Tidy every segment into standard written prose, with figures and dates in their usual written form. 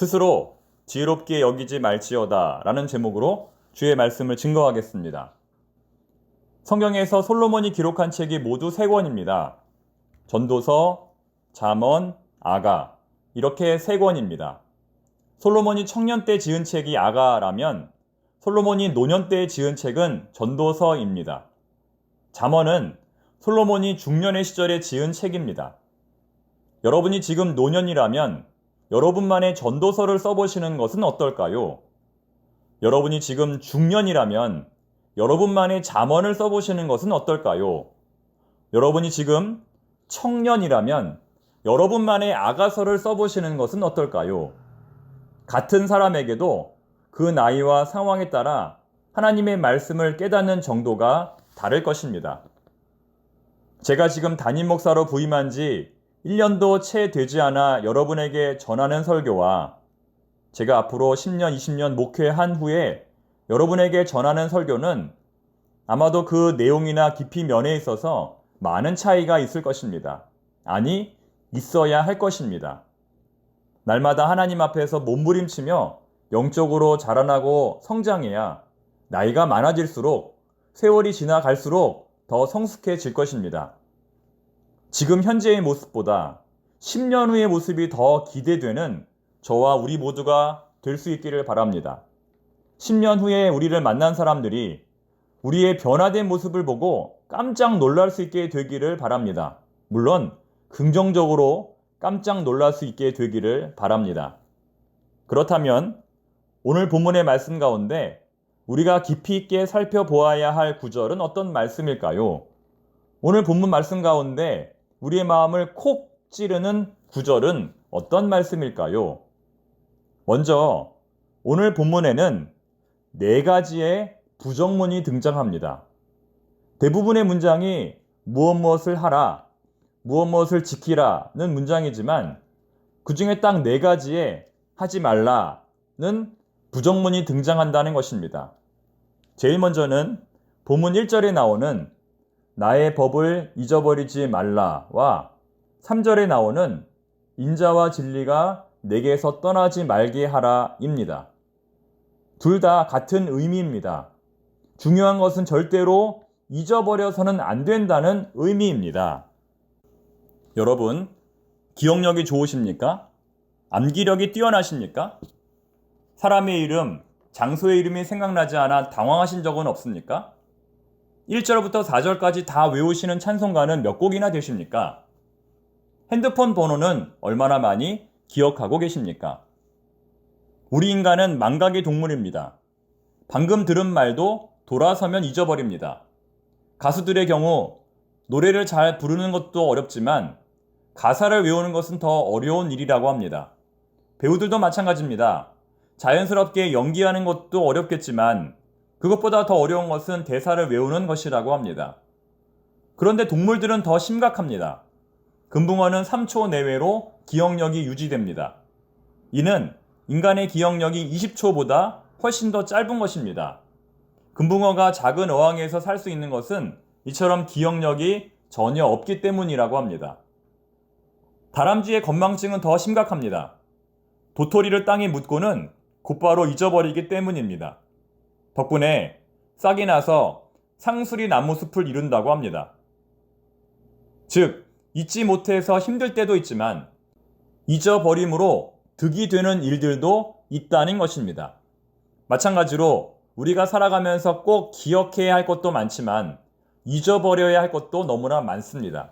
스스로 지혜롭게 여기지 말지어다 라는 제목으로 주의 말씀을 증거하겠습니다. 성경에서 솔로몬이 기록한 책이 모두 3권입니다. 전도서, 잠언, 아가 이렇게 3권입니다. 솔로몬이 청년 때 지은 책이 아가라면 솔로몬이 노년 때 지은 책은 전도서입니다. 잠언은 솔로몬이 중년의 시절에 지은 책입니다. 여러분이 지금 노년이라면 여러분만의 전도서를 써보시는 것은 어떨까요? 여러분이 지금 중년이라면 여러분만의 잠언을 써보시는 것은 어떨까요? 여러분이 지금 청년이라면 여러분만의 아가서를 써보시는 것은 어떨까요? 같은 사람에게도 그 나이와 상황에 따라 하나님의 말씀을 깨닫는 정도가 다를 것입니다. 제가 지금 담임 목사로 부임한 지 1년도 채 되지 않아 여러분에게 전하는 설교와 제가 앞으로 10년, 20년 목회한 후에 여러분에게 전하는 설교는 아마도 그 내용이나 깊이 면에 있어서 많은 차이가 있을 것입니다. 아니, 있어야 할 것입니다. 날마다 하나님 앞에서 몸부림치며 영적으로 자라나고 성장해야 나이가 많아질수록 세월이 지나갈수록 더 성숙해질 것입니다. 지금 현재의 모습보다 10년 후의 모습이 더 기대되는 저와 우리 모두가 될 수 있기를 바랍니다. 10년 후에 우리를 만난 사람들이 우리의 변화된 모습을 보고 깜짝 놀랄 수 있게 되기를 바랍니다. 물론 긍정적으로 깜짝 놀랄 수 있게 되기를 바랍니다. 그렇다면 오늘 본문의 말씀 가운데 우리가 깊이 있게 살펴보아야 할 구절은 어떤 말씀일까요? 오늘 본문 말씀 가운데 우리의 마음을 콕 찌르는 구절은 어떤 말씀일까요? 먼저 오늘 본문에는 4가지의 부정문이 등장합니다. 대부분의 문장이 무엇을 하라, 무엇을 지키라는 문장이지만 그 중에 딱 4가지의 하지 말라는 부정문이 등장한다는 것입니다. 제일 먼저는 본문 1절에 나오는 나의 법을 잊어버리지 말라와 3절에 나오는 인자와 진리가 내게서 떠나지 말게 하라입니다. 둘 다 같은 의미입니다. 중요한 것은 절대로 잊어버려서는 안 된다는 의미입니다. 여러분, 기억력이 좋으십니까? 암기력이 뛰어나십니까? 사람의 이름, 장소의 이름이 생각나지 않아 당황하신 적은 없습니까? 1절부터 4절까지 다 외우시는 찬송가는 몇 곡이나 되십니까? 핸드폰 번호는 얼마나 많이 기억하고 계십니까? 우리 인간은 망각의 동물입니다. 방금 들은 말도 돌아서면 잊어버립니다. 가수들의 경우 노래를 잘 부르는 것도 어렵지만 가사를 외우는 것은 더 어려운 일이라고 합니다. 배우들도 마찬가지입니다. 자연스럽게 연기하는 것도 어렵겠지만 그것보다 더 어려운 것은 대사를 외우는 것이라고 합니다. 그런데 동물들은 더 심각합니다. 금붕어는 3초 내외로 기억력이 유지됩니다. 이는 인간의 기억력이 20초보다 훨씬 더 짧은 것입니다. 금붕어가 작은 어항에서 살 수 있는 것은 이처럼 기억력이 전혀 없기 때문이라고 합니다. 다람쥐의 건망증은 더 심각합니다. 도토리를 땅에 묻고는 곧바로 잊어버리기 때문입니다. 덕분에 싹이 나서 상수리 나무 숲을 이룬다고 합니다. 즉, 잊지 못해서 힘들 때도 있지만 잊어버림으로 득이 되는 일들도 있다는 것입니다. 마찬가지로 우리가 살아가면서 꼭 기억해야 할 것도 많지만 잊어버려야 할 것도 너무나 많습니다.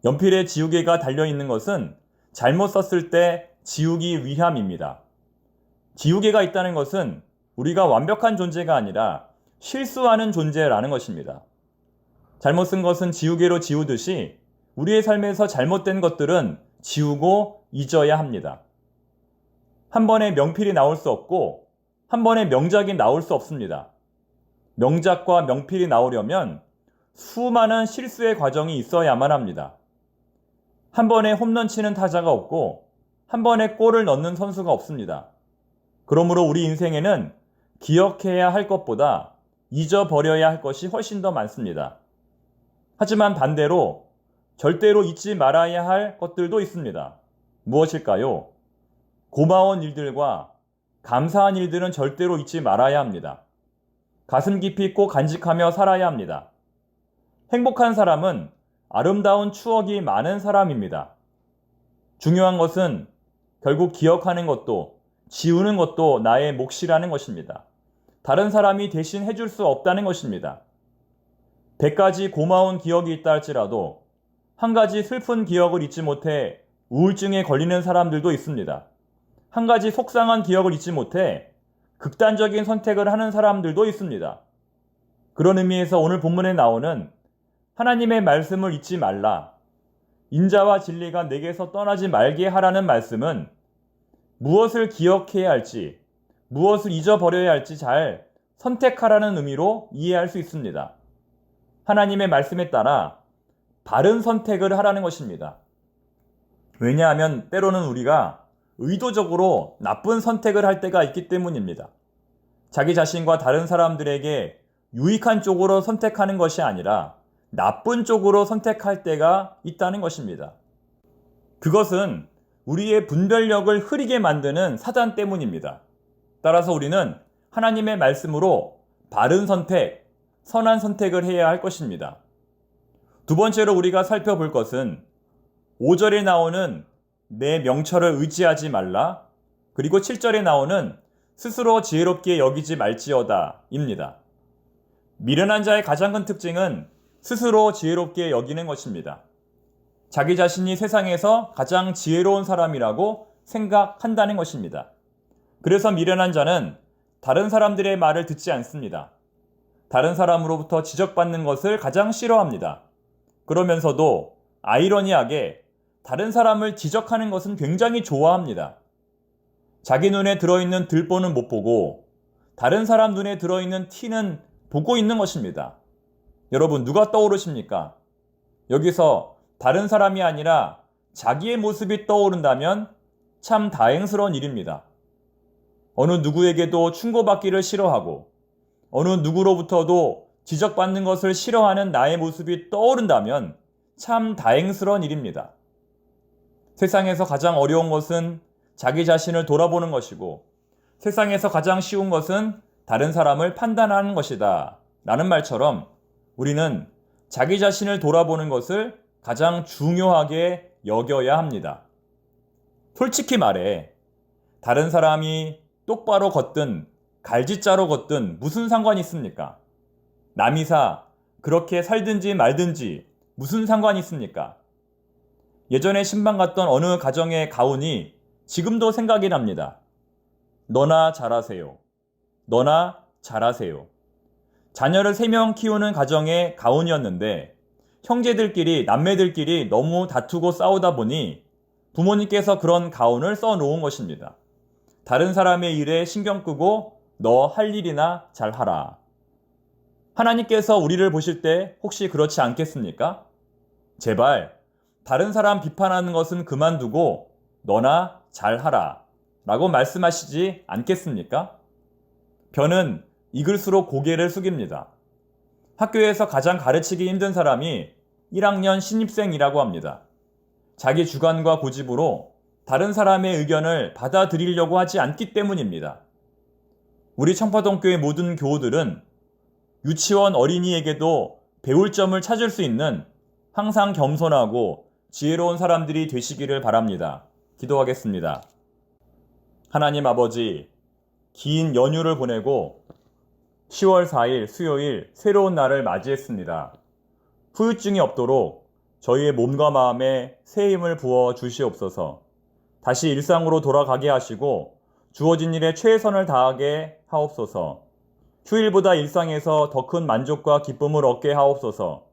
연필에 지우개가 달려있는 것은 잘못 썼을 때 지우기 위함입니다. 지우개가 있다는 것은 우리가 완벽한 존재가 아니라 실수하는 존재라는 것입니다. 잘못 쓴 것은 지우개로 지우듯이 우리의 삶에서 잘못된 것들은 지우고 잊어야 합니다. 한 번에 명필이 나올 수 없고 한 번에 명작이 나올 수 없습니다. 명작과 명필이 나오려면 수많은 실수의 과정이 있어야만 합니다. 한 번에 홈런 치는 타자가 없고 한 번에 골을 넣는 선수가 없습니다. 그러므로 우리 인생에는 기억해야 할 것보다 잊어버려야 할 것이 훨씬 더 많습니다. 하지만 반대로 절대로 잊지 말아야 할 것들도 있습니다. 무엇일까요? 고마운 일들과 감사한 일들은 절대로 잊지 말아야 합니다. 가슴 깊이 꼭 간직하며 살아야 합니다. 행복한 사람은 아름다운 추억이 많은 사람입니다. 중요한 것은 결국 기억하는 것도 지우는 것도 나의 몫이라는 것입니다. 다른 사람이 대신 해줄 수 없다는 것입니다. 100가지 고마운 기억이 있다 할지라도 한 가지 슬픈 기억을 잊지 못해 우울증에 걸리는 사람들도 있습니다. 한 가지 속상한 기억을 잊지 못해 극단적인 선택을 하는 사람들도 있습니다. 그런 의미에서 오늘 본문에 나오는 하나님의 말씀을 잊지 말라, 인자와 진리가 내게서 떠나지 말게 하라는 말씀은 무엇을 기억해야 할지, 무엇을 잊어버려야 할지 잘 선택하라는 의미로 이해할 수 있습니다. 하나님의 말씀에 따라 바른 선택을 하라는 것입니다. 왜냐하면 때로는 우리가 의도적으로 나쁜 선택을 할 때가 있기 때문입니다. 자기 자신과 다른 사람들에게 유익한 쪽으로 선택하는 것이 아니라 나쁜 쪽으로 선택할 때가 있다는 것입니다. 그것은 우리의 분별력을 흐리게 만드는 사단 때문입니다. 따라서 우리는 하나님의 말씀으로 바른 선택, 선한 선택을 해야 할 것입니다. 두 번째로 우리가 살펴볼 것은 5절에 나오는 내 명철을 의지하지 말라, 그리고 7절에 나오는 스스로 지혜롭게 여기지 말지어다 입니다. 미련한 자의 가장 큰 특징은 스스로 지혜롭게 여기는 것입니다. 자기 자신이 세상에서 가장 지혜로운 사람이라고 생각한다는 것입니다. 그래서 미련한 자는 다른 사람들의 말을 듣지 않습니다. 다른 사람으로부터 지적받는 것을 가장 싫어합니다. 그러면서도 아이러니하게 다른 사람을 지적하는 것은 굉장히 좋아합니다. 자기 눈에 들어있는 들보는 못 보고 다른 사람 눈에 들어있는 티는 보고 있는 것입니다. 여러분, 누가 떠오르십니까? 여기서 다른 사람이 아니라 자기의 모습이 떠오른다면 참 다행스러운 일입니다. 어느 누구에게도 충고받기를 싫어하고 어느 누구로부터도 지적받는 것을 싫어하는 나의 모습이 떠오른다면 참 다행스러운 일입니다. 세상에서 가장 어려운 것은 자기 자신을 돌아보는 것이고 세상에서 가장 쉬운 것은 다른 사람을 판단하는 것이다 라는 말처럼 우리는 자기 자신을 돌아보는 것을 가장 중요하게 여겨야 합니다. 솔직히 말해 다른 사람이 똑바로 걷든 갈지자로 걷든 무슨 상관이 있습니까? 남이사 그렇게 살든지 말든지 무슨 상관이 있습니까? 예전에 신방 갔던 어느 가정의 가훈이 지금도 생각이 납니다. 너나 잘하세요. 너나 잘하세요. 자녀를 3명 키우는 가정의 가훈이었는데 형제들끼리 남매들끼리 너무 다투고 싸우다 보니 부모님께서 그런 가훈을 써놓은 것입니다. 다른 사람의 일에 신경 끄고 너 할 일이나 잘하라. 하나님께서 우리를 보실 때 혹시 그렇지 않겠습니까? 제발 다른 사람 비판하는 것은 그만두고 너나 잘하라 라고 말씀하시지 않겠습니까? 변은 익을수록 고개를 숙입니다. 학교에서 가장 가르치기 힘든 사람이 1학년 신입생이라고 합니다. 자기 주관과 고집으로 다른 사람의 의견을 받아들이려고 하지 않기 때문입니다. 우리 청파동교회 모든 교우들은 유치원 어린이에게도 배울 점을 찾을 수 있는 항상 겸손하고 지혜로운 사람들이 되시기를 바랍니다. 기도하겠습니다. 하나님 아버지, 긴 연휴를 보내고 10월 4일 수요일 새로운 날을 맞이했습니다. 후유증이 없도록 저희의 몸과 마음에 새 힘을 부어 주시옵소서. 다시 일상으로 돌아가게 하시고 주어진 일에 최선을 다하게 하옵소서. 휴일보다 일상에서 더 큰 만족과 기쁨을 얻게 하옵소서.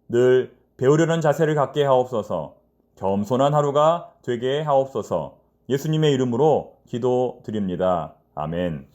늘 배우려는 자세를 갖게 하옵소서. 겸손한 하루가 되게 하옵소서. 예수님의 이름으로 기도드립니다. 아멘.